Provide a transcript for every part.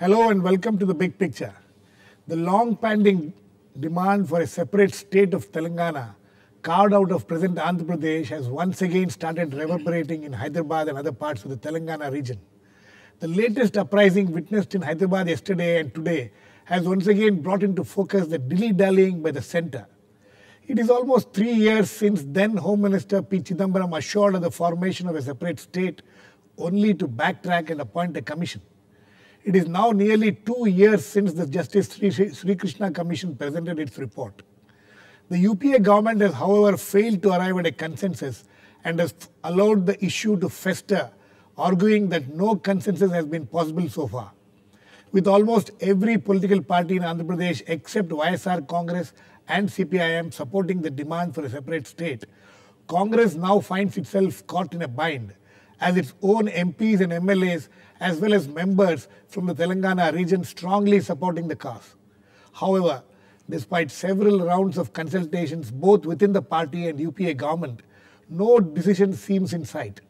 Hello and welcome to the big picture. The long-pending demand for a separate state of Telangana, carved out of present Andhra Pradesh, has once again started reverberating in Hyderabad and other parts of the Telangana region. The latest uprising witnessed in Hyderabad yesterday and today has once again brought into focus the dilly-dallying by the centre. It is almost 3 years since then Home Minister P. Chidambaram assured of the formation of a separate state, only to backtrack and appoint a commission. It is now nearly 2 years since the Justice Sri Krishna Commission presented its report. The UPA government has, however, failed to arrive at a consensus and has allowed the issue to fester, arguing that no consensus has been possible so far. With almost every political party in Andhra Pradesh except YSR Congress and CPIM supporting the demand for a separate state, Congress now finds itself caught in a bind, as its own MPs and MLAs as well as members from the Telangana region strongly supporting the cause. However, despite several rounds of consultations both within the party and UPA government, no decision seems in sight.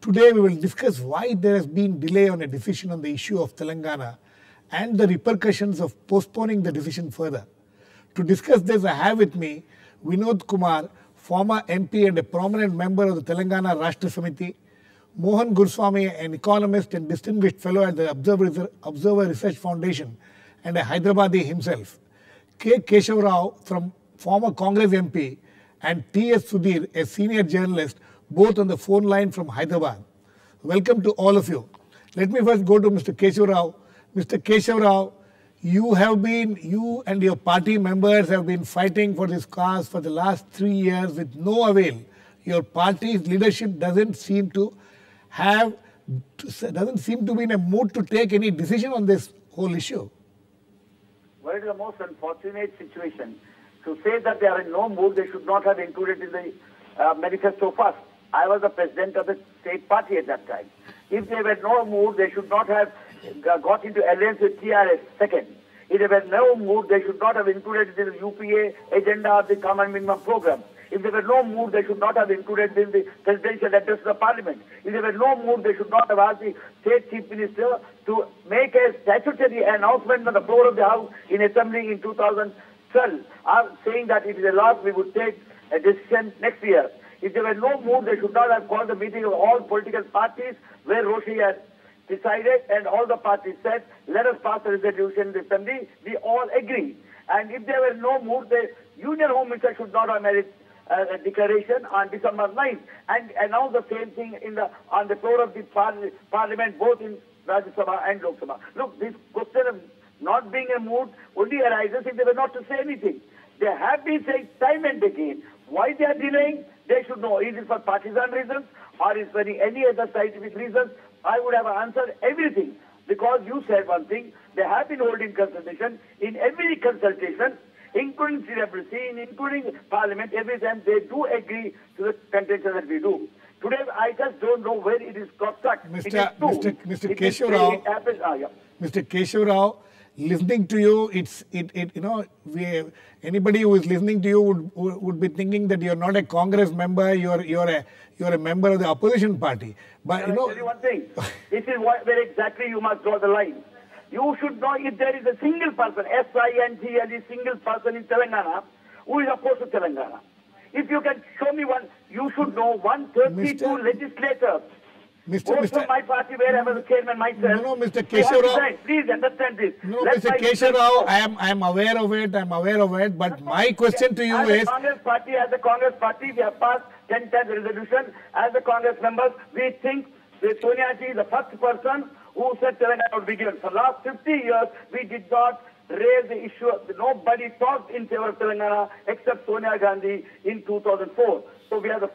Today we will discuss why there has been delay on a decision on the issue of Telangana and the repercussions of postponing the decision further. To discuss this, I have with me Vinod Kumar, former MP and a prominent member of the Telangana Rashtra Samiti, Mohan, Guruswamy, an economist and distinguished fellow at the Observer Research Foundation and a Hyderabadi himself, K.Keshava from former Congress MP, and T.S.Sudhir, a senior journalist, both on the phone line from Hyderabad. Welcome to all of you. Let me first go to Mr. Keshava. Mr. Keshava, you and your party members have been fighting for this cause for the last 3 years with no avail. Your party's leadership doesn't seem to be in a mood to take any decision on this whole issue. Well, it is the most unfortunate situation. To say that they are in no mood, they should not have included in the manifesto first. I was the president of the state party at that time. If they were no mood, they should not have got into alliance with TRS second. If they were no mood, they should not have included in the UPA agenda of the common minimum program. If they were no mood, they should not have included in the presidential address of the parliament. If they were no mood, they should not have asked the state chief minister to make a statutory announcement on the floor of the House in assembly in 2012, saying that it is a loss, we would take a decision next year. If they were no mood, they should not have called the meeting of all political parties where Roshi had decided, and all the parties said, let us pass a resolution in the assembly. We all agree. And if there were no mood, the Union Home Minister should not have made a declaration on December 9th and announce the same thing on the floor of the parliament, both in Rajya Sabha and Lok Sabha. Look, this question of not being in a mood only arises if they were not to say anything. They have been saying time and again why they are delaying. They should know, is it for partisan reasons or is for any other scientific reasons? I would have answered everything, because you said one thing. They have been holding consultation. In every consultation, including CWC, including Parliament, every time they do agree to the contention that we do. Today, I just don't know where it is got stuck. Mr. Keshava, listening to you, anybody who is listening to you would be thinking that you're not a Congress member, you're a member of the opposition party. But I'll tell you one thing. This is where exactly you must draw the line. You should know if there is a single person, SINGLE, single person in Telangana who is opposed to Telangana. If you can show me one, you should know 132 legislators. Both from my party, where I was the chairman myself. No, Mr. Keshava. Please understand this. No, Mr. Keshava, I am aware of it, but my question to you is... As a Congress party, we have passed 10 times resolution. As the Congress members, we think that Sonia Ji is the first person who said Telangana would be given. For the last 50 years, we did not raise the issue. Nobody talked in favor of Telangana except Sonia Gandhi in 2004. So we have the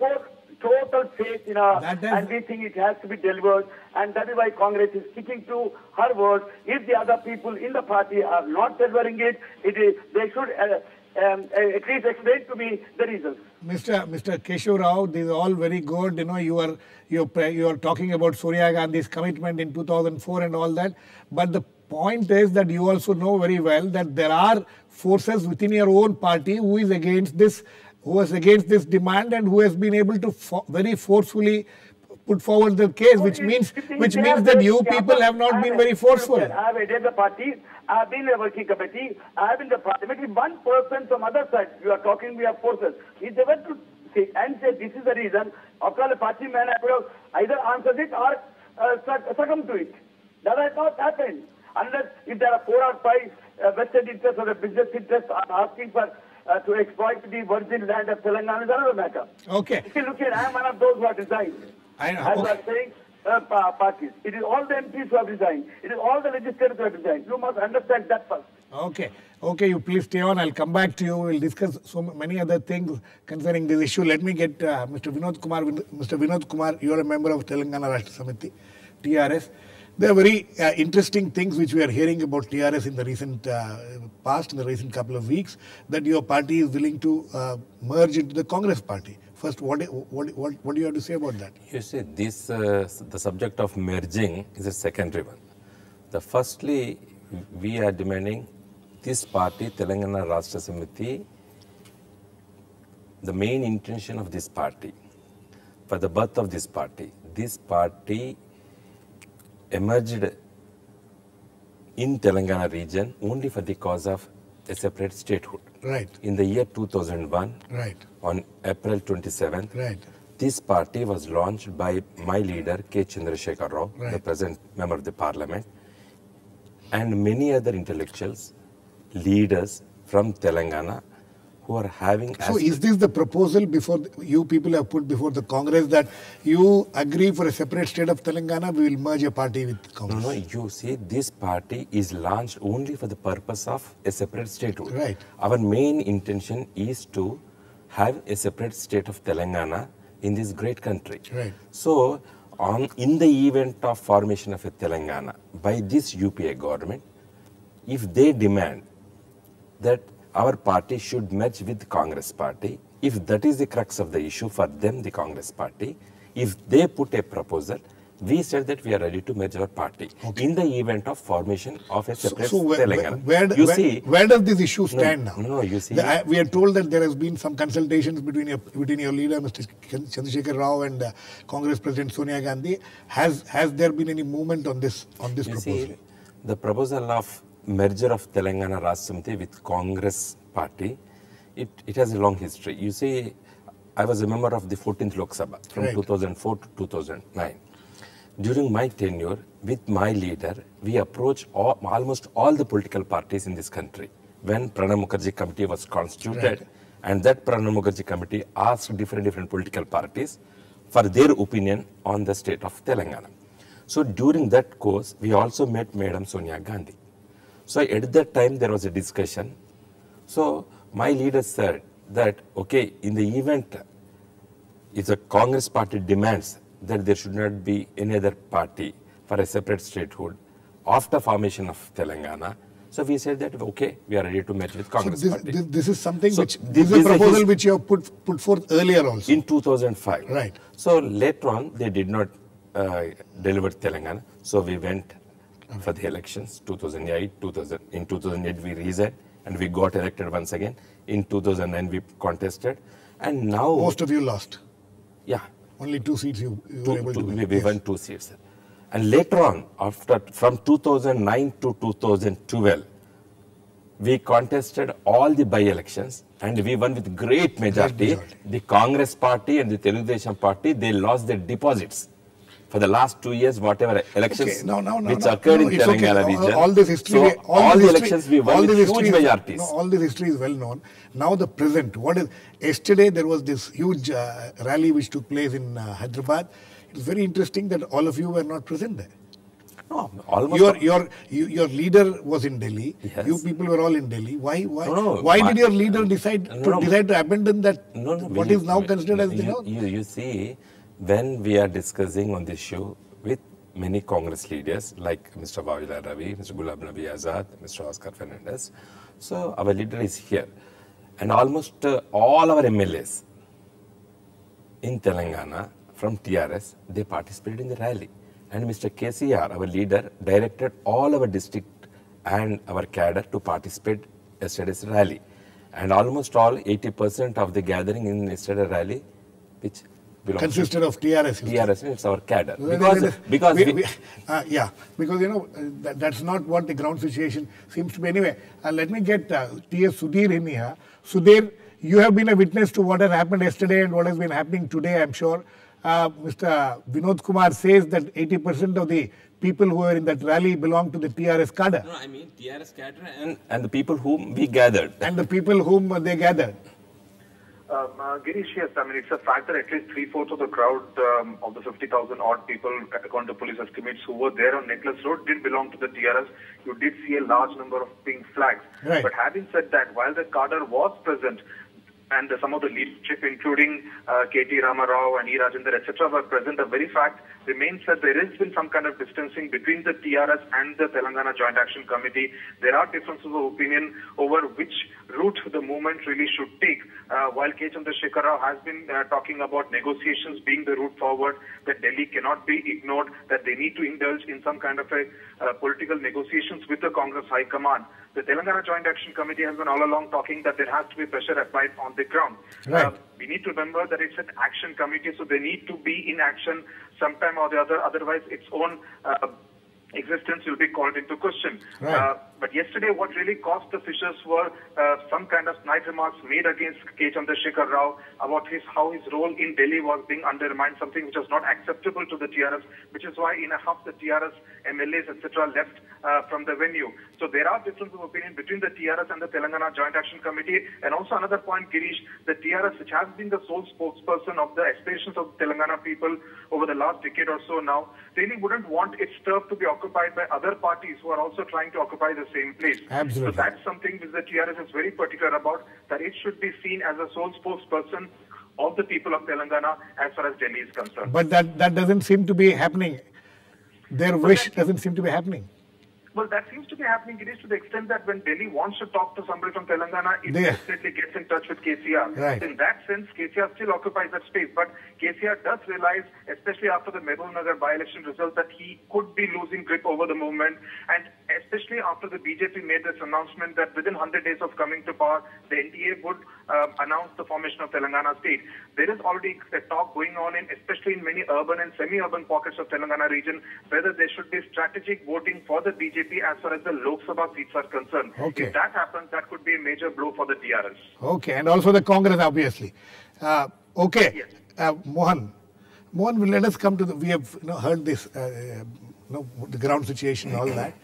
total faith in her, and we think it has to be delivered, and that is why Congress is sticking to her word. If the other people in the party are not delivering it, they should at least explain to me the reasons. Mr. Keshava, this is all very good. You are talking about Sonia Gandhi's commitment in 2004 and all that, but the point is that you also know very well that there are forces within your own party who is against this, demand, and who has been able to very forcefully put forward the case, which means that you people have not been very forceful. I have headed the party. I have been in the working committee. I have been in the parliament. If one person from other side, you are talking, we have forces. If they were to say this is the reason, after all, a party man I could have either answered it or succumbed to it. That has not happened. Unless if there are 4 or 5 vested interests or a business interests are asking for to exploit the virgin land of Telangana is another matter. Okay. See, look here, I am one of those who have resigned. I know. As I was saying, parties. It is all the MPs who have resigned. It is all the legislators who have resigned. You must understand that first. Okay. Okay, you please stay on. I'll come back to you. We'll discuss so many other things concerning this issue. Let me get Mr. Vinod Kumar. Mr. Vinod Kumar, you are a member of Telangana Rashtra Samiti, TRS. There are very interesting things which we are hearing about TRS in the recent past, in the recent couple of weeks, that your party is willing to merge into the Congress party. First, what do you have to say about that? You see, this the subject of merging is a secondary one. Firstly, we are demanding this party, Telangana Rashtra Samiti, the main intention of this party, for the birth of this party emerged in Telangana region only for the cause of a separate statehood. Right. In the year 2001, right, on April 27th, right, this party was launched by my leader K.Keshava, right, the present member of the parliament, and many other intellectuals, leaders from Telangana who are having... So is this the proposal before you people have put before the Congress, that you agree for a separate state of Telangana, we will merge a party with Congress? No, you see, this party is launched only for the purpose of a separate statehood. Right. Our main intention is to have a separate state of Telangana in this great country. Right. So, in the event of formation of a Telangana by this UPA government, if they demand that our party should merge with the Congress party, if that is the crux of the issue for them, the Congress party, if they put a proposal, we said that we are ready to merge our party in the event of formation of a separate Telangana. Where does this issue stand now? No, you see... we are told that there has been some consultations between your leader, Mr. Chandrasekhar Rao, and Congress President Sonia Gandhi. Has there been any movement on this proposal? See, the proposal of merger of Telangana Rashtra Samiti with Congress party, it has a long history. You see, I was a member of the 14th Lok Sabha from 2004 to 2009. During my tenure with my leader, we approached almost all the political parties in this country. When Pranab Mukherjee committee was constituted, and that Pranab Mukherjee committee asked different political parties for their opinion on the state of Telangana. So during that course, we also met Madam Sonia Gandhi. So at that time, there was a discussion. So my leader said that, okay, in the event if the Congress party demands that there should not be any other party for a separate statehood after formation of Telangana, so we said that, okay, we are ready to merge with Congress party. This is something this is a proposal which you have put forth earlier also. In 2005. Right. So later on, they did not deliver Telangana. So we went for the elections, 2008. In 2008, we resigned and we got elected once again. In 2009, we contested. And now... Most of you lost. Yeah. Only 2 seats you were able to win. We won 2 seats. And later on, from 2009 to 2012, we contested all the by-elections and we won with great majority. The Congress party and the Telangana party, they lost their deposits. For the last 2 years, whatever elections which occurred in Telangana region, all this history, all the elections we won with huge majorities. All this history is well known. Now the present, yesterday there was this huge rally which took place in Hyderabad. It was very interesting that all of you were not present there. No, almost. Your leader was in Delhi. Yes. You people were all in Delhi. Why did your leader decide to abandon that? What is now considered as the norm? You see, when we are discussing on this issue with many Congress leaders like Mr. Vavila Ravi, Mr. Gulab Nabi Azad, Mr. Oscar Fernandez, so our leader is here. And almost all our MLAs in Telangana from TRS, they participated in the rally. And Mr. KCR, our leader, directed all our district and our cadre to participate in yesterday's rally. And almost all 80% of the gathering in yesterday's rally, which belongs consisted of TRS. TRS, it's our cadre. Because that's not what the ground situation seems to be. Anyway, let me get T.S.Sudhir in here. Sudhir, you have been a witness to what has happened yesterday and what has been happening today, I'm sure. Mr. Vinod Kumar says that 80% of the people who were in that rally belong to the TRS cadre. No, I mean TRS cadre and the people whom we gathered. And the people whom they gathered. Girish, yes, I mean, it's a fact that at least 3/4 of the crowd of the 50,000 odd people, according to police estimates, who were there on Necklace Road did belong to the TRS. You did see a large number of pink flags. Right. But having said that, while the cadre was present, and some of the leadership, including K.T. Ramarao and E. Rajendra, etc., were present, the very fact remains that there has been some kind of distancing between the TRS and the Telangana Joint Action Committee. There are differences of opinion over which route the movement really should take. While K. Chandrasekhar Rao has been talking about negotiations being the route forward, that Delhi cannot be ignored, that they need to indulge in some kind of a political negotiations with the Congress High Command. The Telangana Joint Action Committee has been all along talking that there has to be pressure applied on the ground. Right. We need to remember that it's an action committee, so they need to be in action sometime or the other. Otherwise, its own existence will be called into question. Right. But yesterday, what really caused the fissures were some kind of snide remarks made against K. Chandrasekhar Rao about how his role in Delhi was being undermined, something which was not acceptable to the TRS, which is why in a huff the TRS MLAs, etc., left from the venue. So there are differences of opinion between the TRS and the Telangana Joint Action Committee. And also another point, Girish, the TRS, which has been the sole spokesperson of the aspirations of the Telangana people over the last decade or so now, really wouldn't want its turf to be occupied by other parties who are also trying to occupy the same place. Absolutely. So that's something which the TRS is very particular about, that it should be seen as a sole spokesperson of the people of Telangana as far as Delhi is concerned. But that doesn't seem to be happening. Their wish doesn't seem to be happening. Well, that seems to be happening, Girish, to the extent that when Delhi wants to talk to somebody from Telangana, it definitely gets in touch with KCR. Right. In that sense, KCR still occupies that space. But KCR does realize, especially after the Mehboob-Nagar by-election result, that he could be losing grip over the movement. And especially after the BJP made this announcement that within 100 days of coming to power, the NDA would announce the formation of Telangana state. There is already a talk going on, especially in many urban and semi-urban pockets of Telangana region, whether there should be strategic voting for the BJP as far as the Lok Sabha seats are concerned. Okay. If that happens, that could be a major blow for the TRS. Okay, and also the Congress, obviously. Okay, Yes. Mohan, let us come to we have heard this, the ground situation and all that.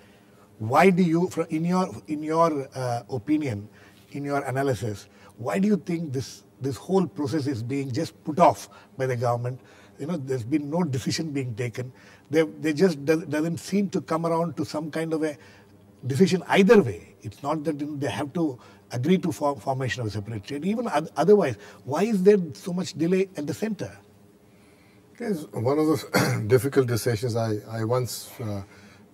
Why do you, in your opinion, in your analysis, why do you think this whole process is being just put off by the government? There's been no decision being taken. They just doesn't seem to come around to some kind of a decision either way. It's not that they have to agree to formation of a separate state. Even otherwise, why is there so much delay at the center? It's one of those difficult decisions. I once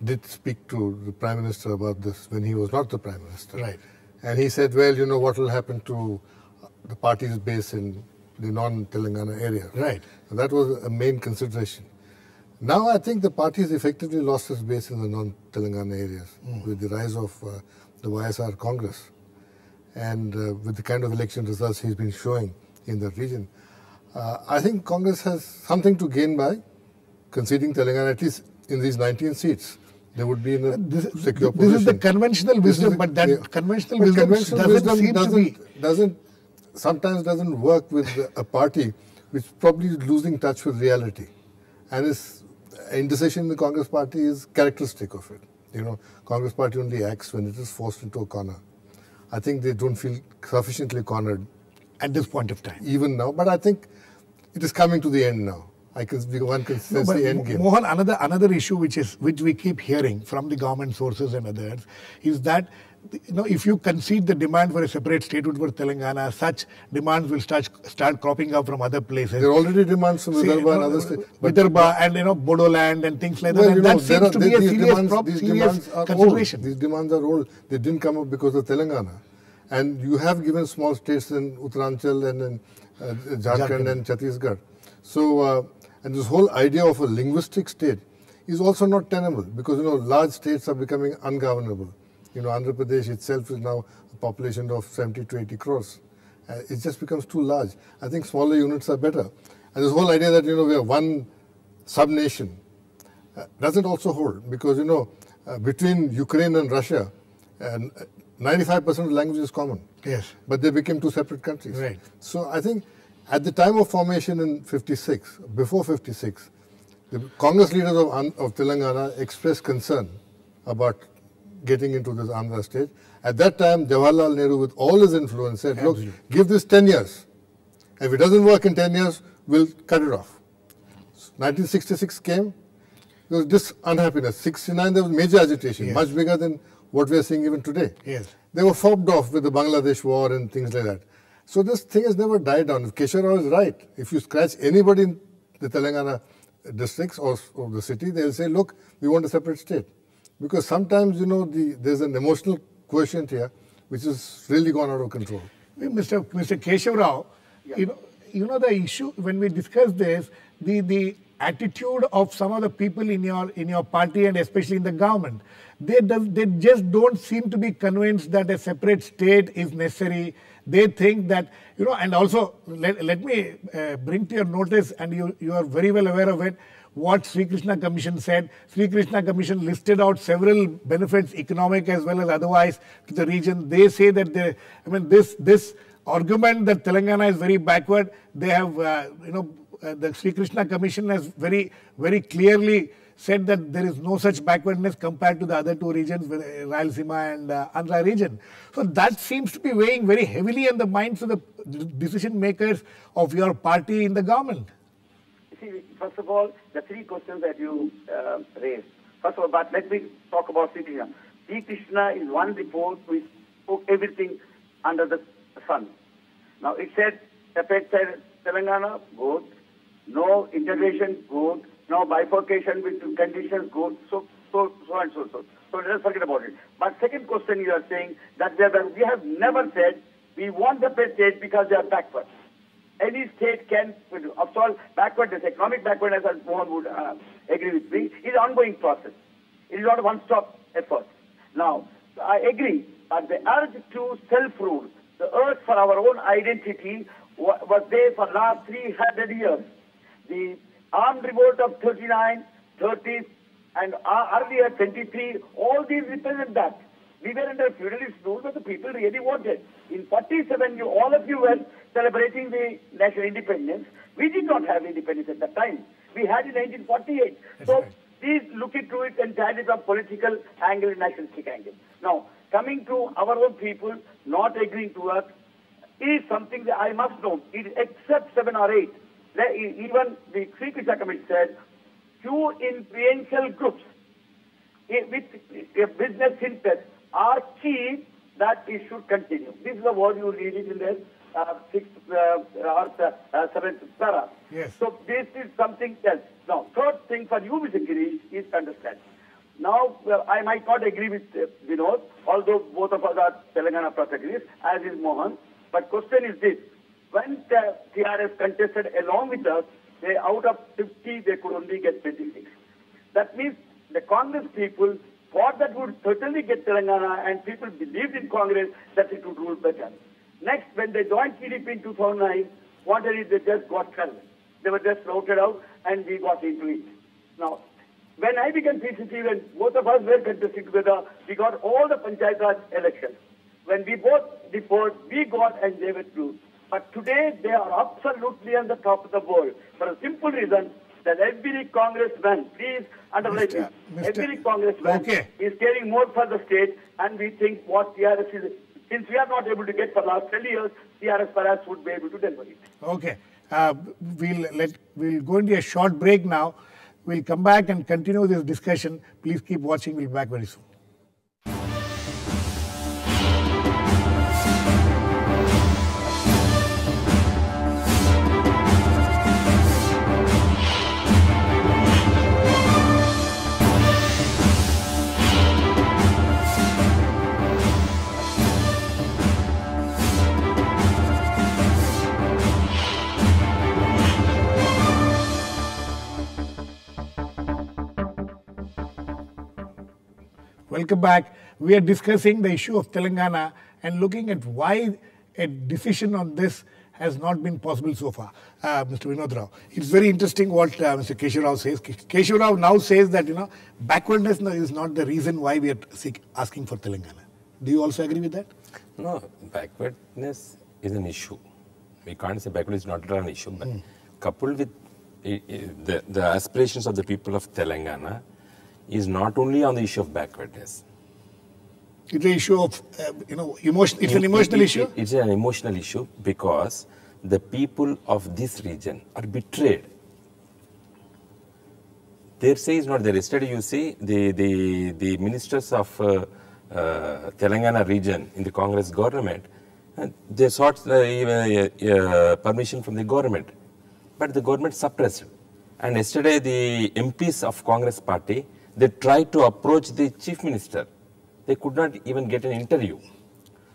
did speak to the Prime Minister about this when he was not the Prime Minister. Right. And he said, well, what will happen to the parties based in the non-Telangana area. Right. And that was a main consideration. Now I think the party has effectively lost its base in the non-Telangana areas with the rise of the YSR Congress and with the kind of election results he's been showing in that region. I think Congress has something to gain by conceding Telangana, at least in these 19 seats. They would be in a secure position. This is the conventional wisdom, but that conventional wisdom sometimes doesn't work with a party which probably is losing touch with reality. And its indecision in the Congress party is characteristic of it. Congress party only acts when it is forced into a corner. I think they don't feel sufficiently cornered at this point of time. Even now, but I think it is coming to the end now. One can sense the end game. Mohan, another issue which we keep hearing from the government sources and others is that if you concede the demand for a separate statehood for Telangana, such demands will start cropping up from other places. There are already demands from Vidarbha and other states. Vidarbha and Bodoland and things like that. And that seems to be a serious consideration. These demands are old. They didn't come up because of Telangana. And you have given small states in Uttaranchal and in Jharkhand and Chhattisgarh. So, and this whole idea of a linguistic state is also not tenable because, large states are becoming ungovernable. Andhra Pradesh itself is now a population of 70 to 80 crores. It just becomes too large. I think smaller units are better. And this whole idea that, we are one sub-nation doesn't also hold, because, between Ukraine and Russia, 95% of the language is common. Yes. But they became two separate countries. Right. So I think at the time of formation in 56, before 56, the Congress leaders of Telangana expressed concern about getting into this Andhra state. At that time, Jawaharlal Nehru, with all his influence, said, look, give this 10 years. If it doesn't work in 10 years, we'll cut it off. 1966 came, there was this unhappiness. 69, there was major agitation, much bigger than what we are seeing even today. Yes. They were fobbed off with the Bangladesh war and things like that. So this thing has never died down. If K.Keshava is right, if you scratch anybody in the Telangana districts or the city, they'll say, look, we want a separate state. Because sometimes, there's an emotional quotient here which has really gone out of control. Mr. Keshav Rao, the issue when we discuss this, the attitude of some of the people in your party and especially in the government, they just don't seem to be convinced that a separate state is necessary. They think that, and also let me bring to your notice, and you are very well aware of it, what Sri Krishna Commission said. Sri Krishna Commission listed out several benefits, economic as well as otherwise, to the region. They say that this argument that Telangana is very backward, they have, the Sri Krishna Commission has very, very clearly said that there is no such backwardness compared to the other two regions, Rayalaseema and Andhra region. So that seems to be weighing very heavily on the minds of the decision makers of your party in the government. See, first of all, the three questions that you raised. First of all, but let me talk about Sri Krishna. Sri Krishna is one report which spoke everything under the sun. Now, it said, separate Telangana, good. No integration, good. No bifurcation with conditions, good. So and so. So let us forget about it. But second question, you are saying that we have never said we want the state because they are backward. Any state can, after all, backwardness, economic backwardness, as Mohan would agree with me, is an ongoing process. It is not a one-stop effort. Now, I agree, but the urge to self-rule, the urge for our own identity was there for last 300 years. The armed revolt of 39, 30, and earlier 23, all these represent that. We were under feudalist rule, but the people really wanted. In 47, all of you were celebrating the national independence. We did not have independence at that time. We had in 1948. That's so right. please look into it entirely from political angle and nationalistic angle. Now, coming to our own people not agreeing to us is something that I must know. Except 7 or 8. Even the Sri Krishna Committee said, few influential groups with business interests are key that it should continue. This is the word you read it in the 6th or 7th para. Yes. So this is something else. Now, third thing for you, Mr. Girish, is understand. Now, I might not agree with Vinod, although both of us are Telangana protagonists, as is Mohan. But question is this. When the TRS contested along with us, out of 50, they could only get 26. That means the Congress people thought that would certainly get Telangana, and people believed in Congress that it would rule better. Next, when they joined TDP in 2009, wanted it, they just got killed. They were just routed out, and we got into it. Now, when I became PCC, when both of us were contesting together, we got all the Panchayat Raj elections. When we both deferred, we got and they withdrew. But today, they are absolutely on the top of the world for a simple reason that every congressman, please underline this, every congressman is caring more for the state, and we think what TRS is, since we are not able to get for the last 10 years, TRS perhaps would be able to deliver it. Okay. We'll go into a short break now. We'll come back and continue this discussion. Please keep watching. We'll be back very soon. Welcome back. We are discussing the issue of Telangana and looking at why a decision on this has not been possible so far. Mr. Vinod Rao, it's very interesting what Mr. K.Keshava Rao says. K.Keshava Rao now says that, backwardness is not the reason why we are asking for Telangana. Do you also agree with that? No, backwardness is an issue. We can't say backwardness is not an issue, but coupled with the aspirations of the people of Telangana is not only on the issue of backwardness. It's an issue of, emotion. It's an emotional issue? It's an emotional issue because the people of this region are betrayed. Their say is not there. Yesterday you see the ministers of Telangana region in the Congress government, they sought permission from the government, but the government suppressed. And yesterday the MPs of Congress party, they tried to approach the chief minister. They could not even get an interview.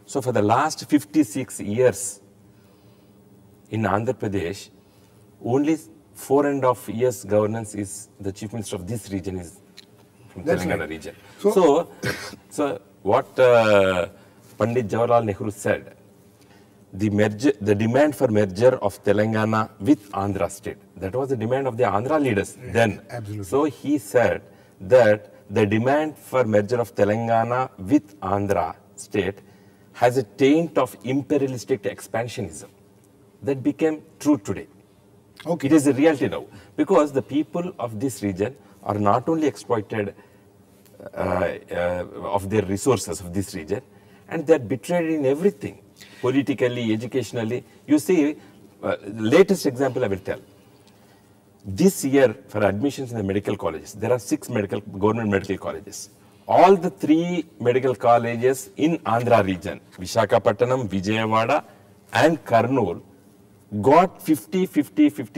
So for the last 56 years in Andhra Pradesh, only 4.5 years governance is the chief minister of this region is from Telangana region. So what Pandit Jawaharlal Nehru said, the demand for merger of Telangana with Andhra state, that was the demand of the Andhra leaders then. Absolutely. So he said that the demand for merger of Telangana with Andhra state has a taint of imperialistic expansionism. That became true today. Okay. It is a reality now. Because the people of this region are not only exploited of their resources of this region, and they are betrayed in everything, politically, educationally. You see, latest example I will tell. This year, for admissions in the medical colleges, there are 6 government medical colleges. All the 3 medical colleges in Andhra region, Visakhapatnam, Vijayawada and Kurnool, got 50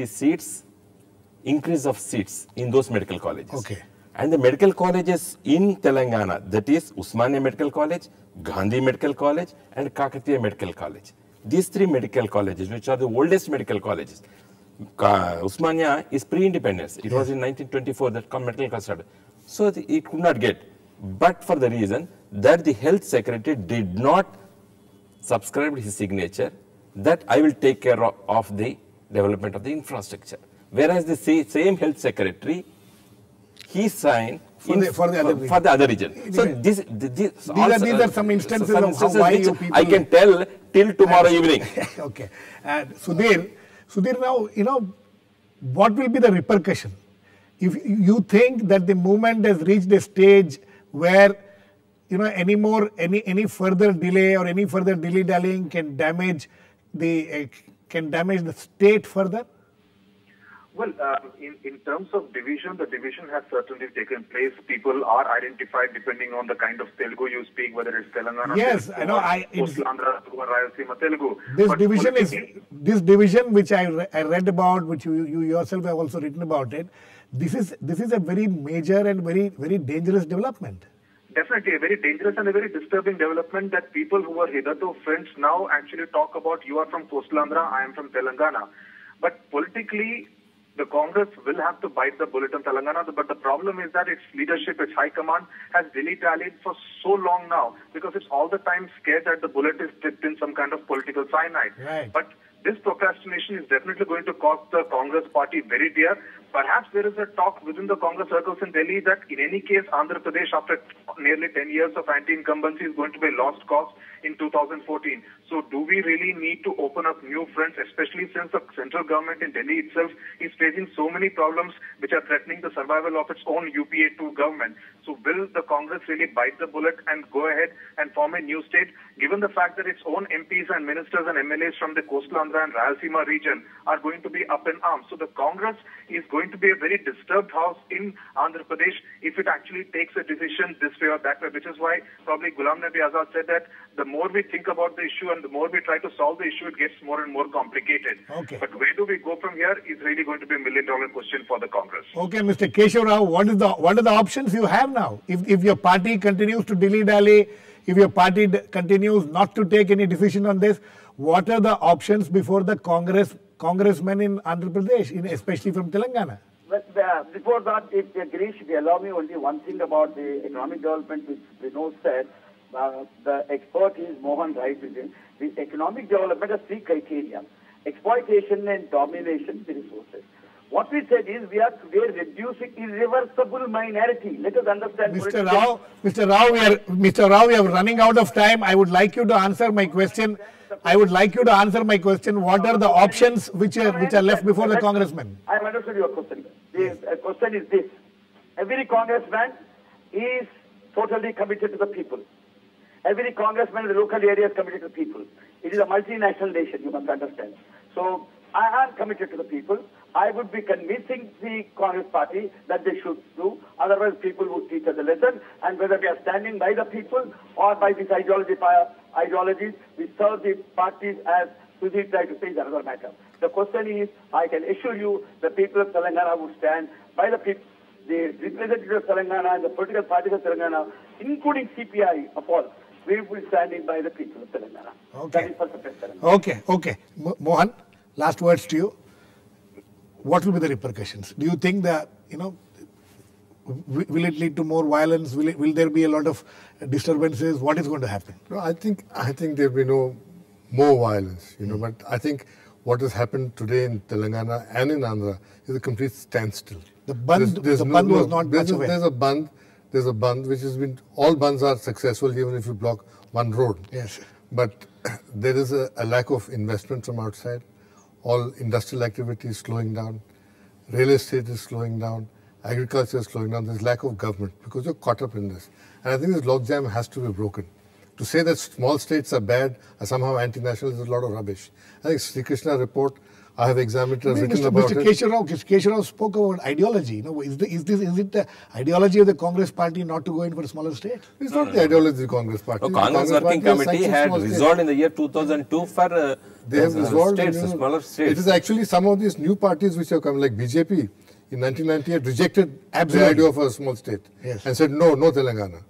seats, increase of seats in those medical colleges. Okay. And the medical colleges in Telangana, that is Usmania Medical College, Gandhi Medical College and Kakatiya Medical College. These 3 medical colleges, which are the oldest medical colleges, Usmania is pre-independence. It was in 1924 that medical college started. So it could not get. But for the reason that the health secretary did not subscribe his signature that I will take care of the development of the infrastructure. Whereas the same health secretary, he signed for the other region. So these are some instances of how why you people... I can tell till tomorrow evening. Okay. Sudhir, now, what will be the repercussion? If you think that the movement has reached a stage where, any further delay or any further dilly-dallying can damage the state further? Well, in terms of division, the division has certainly taken place. People are identified depending on the kind of Telugu you speak, whether it's Telangana, yes, Telugu, I know. Coastal Andhra, or Rayalaseema Telugu. This division which I read about, which you yourself have also written about it. This is a very major and very dangerous development. Definitely a very dangerous and a very disturbing development that people who were hitherto friends now actually talk about, you are from Coastal Andhra, I am from Telangana. But politically, the Congress will have to bite the bullet on Telangana, but the problem is that its leadership, its high command has dilly-dallied for so long now because it's all the time scared that the bullet is dipped in some kind of political cyanide. Right. But this procrastination is definitely going to cost the Congress party very dear. Perhaps there is a talk within the Congress circles in Delhi that in any case, Andhra Pradesh, after nearly 10 years of anti-incumbency, is going to be a lost cause in 2014. So do we really need to open up new fronts, especially since the central government in Delhi itself is facing so many problems which are threatening the survival of its own UPA 2 government? So will the Congress really bite the bullet and go ahead and form a new state, given the fact that its own MPs and ministers and MLAs from the Coastal Andhra and Rayalaseema region are going to be up in arms? So the Congress is going to be a very disturbed house in Andhra Pradesh if it actually takes a decision this way or that way, which is why probably Ghulam Nabi Azad said that the more we think about the issue and the more we try to solve the issue, it gets more and more complicated. Okay. But where do we go from here is really going to be a million-dollar question for the Congress. Okay, Mr. K.Keshava Rao, what are the options you have now? If your party continues to dilly-dally, if your party continues not to take any decision on this, what are the options before the congressmen in Andhra Pradesh, especially from Telangana? Well, before that, if Girish, if you allow me only one thing about the economic development which Vinod said, the expert is Mohan, right? The economic development has 3 criteria. exploitation and domination of the resources. What we said is we are today reducing irreversible minority. Let us understand. Mr. Rao, we are running out of time. I would like you to answer my question. What are the options which are left before the congressman? I have understood your question. The question is this. Every congressman is totally committed to the people. Every congressman in the local area is committed to the people. It is a multinational nation, you must understand. So I am committed to the people. I would be convincing the Congress party that they should do. Otherwise, people would teach us a lesson. And whether we are standing by the people or by this ideologies, we serve the parties as Sudhir tried to say is another matter. The question is, I can assure you, the people of Telangana would stand by the people. The representatives of Telangana and the political parties of Telangana, including CPI of all, we will be standing by the people of Telangana. Okay. That is for Telangana. Okay. Mohan, last words to you. What will be the repercussions? Do you think that, will it lead to more violence? Will there be a lot of disturbances? What is going to happen? No, I think there will be no more violence, but I think what has happened today in Telangana and in Andhra is a complete standstill. The band was not much away. There's a band which has been, all bands are successful even if you block one road. Yes. But there is a lack of investment from outside. All industrial activity is slowing down. Real estate is slowing down. Agriculture is slowing down. There's lack of government because you're caught up in this. And I think this logjam has to be broken. To say that small states are bad, are somehow anti-national, is a lot of rubbish. I think Sri Krishna report, I have examined it, written about it. Mr. K.Keshava spoke about ideology. Is it the ideology of the Congress party not to go in for a smaller state? It's not the ideology of the Congress party. The Congress Working Committee had resolved in the year 2002 for they have resolved smaller states. It is actually some of these new parties which have come, like BJP in 1998 rejected the idea of a small state and said no Telangana.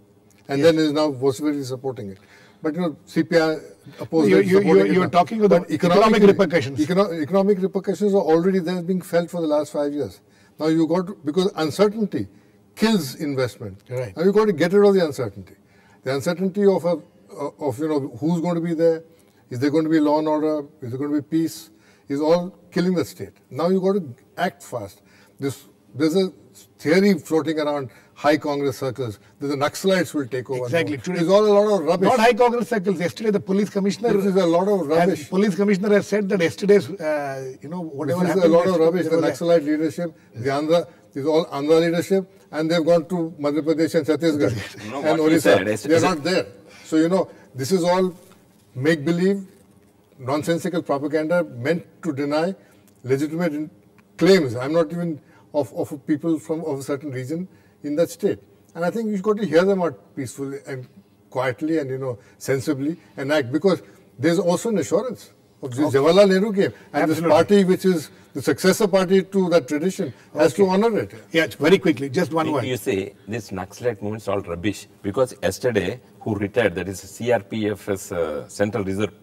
And then is now vociferously supporting it. But CPI opposed it. You're talking about economic repercussions. Economic repercussions are already there being felt for the last 5 years. Now you got to, because uncertainty kills investment. Right. Now you got to get rid of the uncertainty. The uncertainty of who's going to be there, is there going to be law and order, is there going to be peace, is all killing the state. Now you got to act fast. There's a theory floating around high Congress circles that the Naxalites will take over. Exactly. It's all a lot of rubbish. Not high Congress circles. Yesterday, the police commissioner. This is a lot of rubbish. Police commissioner has said that yesterday's, whatever this is a lot of rubbish. The Naxalite leadership, the Andhra, is all Andhra leadership, and they've gone to Madhya Pradesh and Chhattisgarh and Orissa. They're not there. So, this is all make-believe, nonsensical propaganda meant to deny legitimate claims. I'm not even of people of a certain region in that state. And I think you've got to hear them out peacefully and quietly and, sensibly and act, because there's also an assurance of this Jawaharlal Nehru came. And this party, which is the successor party to that tradition, has to honor it. Yeah, very quickly, just one word. You say this Naxalite movement is all rubbish, because yesterday, who retired, that is CRPF's Central Reserve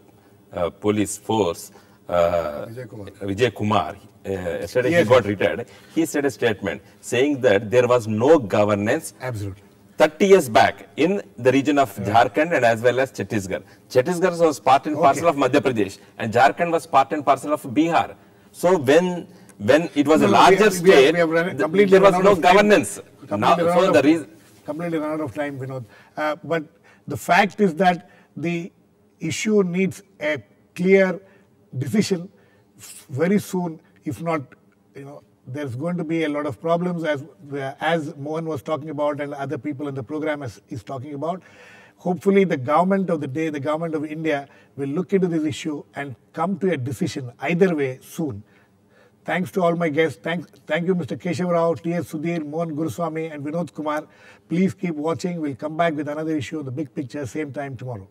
Police Force, Vijay Kumar, yesterday he got retired. He said a statement saying that there was no governance 30 years back in the region of Jharkhand and as well as Chhattisgarh. Chhattisgarh was part and parcel of Madhya Pradesh, and Jharkhand was part and parcel of Bihar. So when it was a larger state, there was no governance. Completely run out of time, Vinod. But the fact is that the issue needs a clear decision very soon. If not, there's going to be a lot of problems, as Mohan was talking about and other people in the program is talking about. Hopefully the government of the day, the government of India, will look into this issue and come to a decision either way soon. Thanks to all my guests. Thank you, Mr. K.Keshava Rao, T.S.Sudhir, Mohan, Guruswamy and Vinod Kumar. Please keep watching. We'll come back with another issue of the big picture, same time tomorrow.